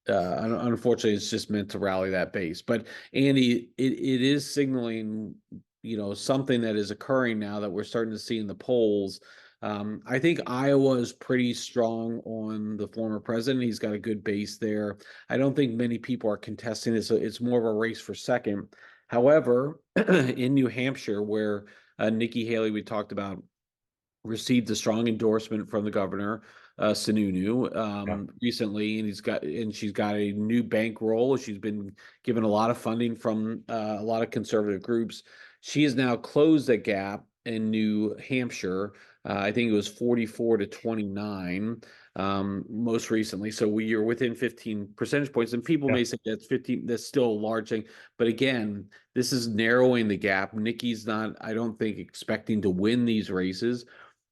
Unfortunately, it's just meant to rally that base. But Andy, it is signaling, something that is occurring now that we're starting to see in the polls. I think Iowa is pretty strong on the former president. He's got a good base there. I don't think many people are contesting it, so it's more of a race for second. However, in New Hampshire, where Nikki Haley, we talked about, received a strong endorsement from the governor, Sununu, Yeah. recently, and she's got a new bankroll. She's been given a lot of funding from a lot of conservative groups. She has now closed that gap in New Hampshire. I think it was 44 to 29 most recently. So we are within 15 percentage points. And people Yeah. may say that's 15, that's still a large thing. But again, this is narrowing the gap. Nikki's not, I don't think, expecting to win these races.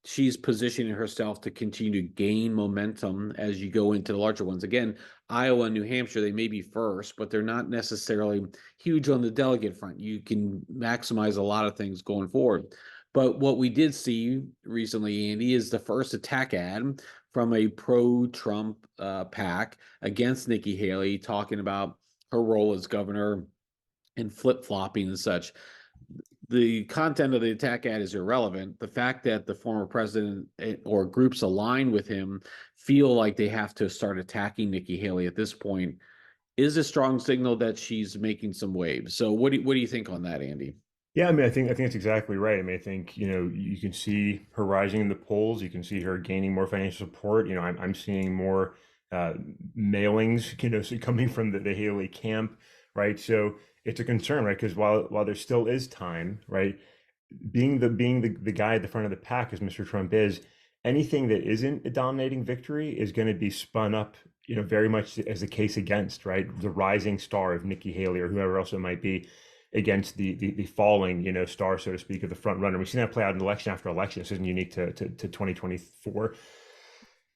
She's positioning herself to continue to gain momentum as you go into the larger ones. Again, Iowa and New Hampshire, they may be first, but they're not necessarily huge on the delegate front. You can maximize a lot of things going forward. But what we did see recently, Andy, is the first attack ad from a pro-Trump PAC against Nikki Haley, talking about her role as governor and flip-flopping and such. The content of the attack ad is irrelevant. The fact that the former president or groups aligned with him feel like they have to start attacking Nikki Haley at this point is a strong signal that she's making some waves. So what do you think on that, Andy? Yeah, I mean, I think that's exactly right. I mean, I think, you can see her rising in the polls. You can see her gaining more financial support. I'm seeing more uh, mailings, so coming from the Haley camp, right? So it's a concern, right? Because while there still is time, right, being the guy at the front of the pack as Mr. Trump is, anything that isn't a dominating victory is going to be spun up, very much as a case against, right, the rising star of Nikki Haley or whoever else it might be against the falling, star, so to speak, of the front runner. We've seen that play out in election after election. This isn't unique to 2024.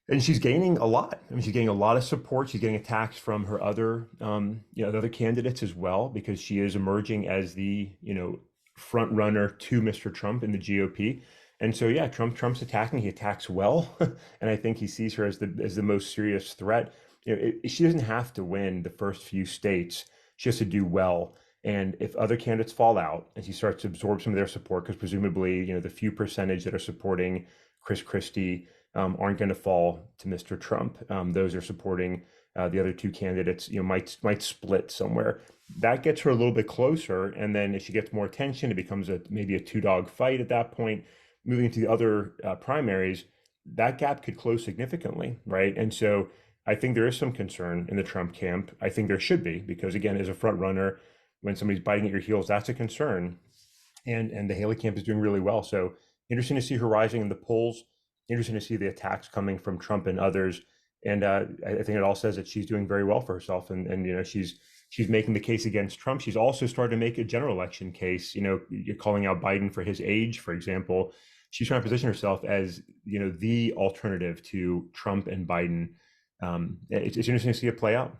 And she's gaining a lot. I mean, she's getting a lot of support. She's getting attacks from her other, the other candidates as well, because she is emerging as the, front runner to Mr. Trump in the GOP. And so, yeah, Trump's attacking. He attacks well, and I think he sees her as the most serious threat. She doesn't have to win the first few states; she has to do well. And if other candidates fall out, and she starts to absorb some of their support, because presumably, the few percentage that are supporting Chris Christie aren't going to fall to Mr. Trump. Those are supporting the other two candidates. Might split somewhere. That gets her a little bit closer, and then if she gets more attention, it becomes maybe a two-dog fight at that point. Moving into the other primaries, that gap could close significantly, right? And so I think there is some concern in the Trump camp. I think there should be, because again, as a front runner, when somebody's biting at your heels, that's a concern. And the Haley camp is doing really well. So interesting to see her rising in the polls. Interesting to see the attacks coming from Trump and others. And I think it all says that she's doing very well for herself. And she's making the case against Trump. She's also started to make a general election case. You're calling out Biden for his age, for example. She's trying to position herself as the alternative to Trump and Biden. It's interesting to see it play out.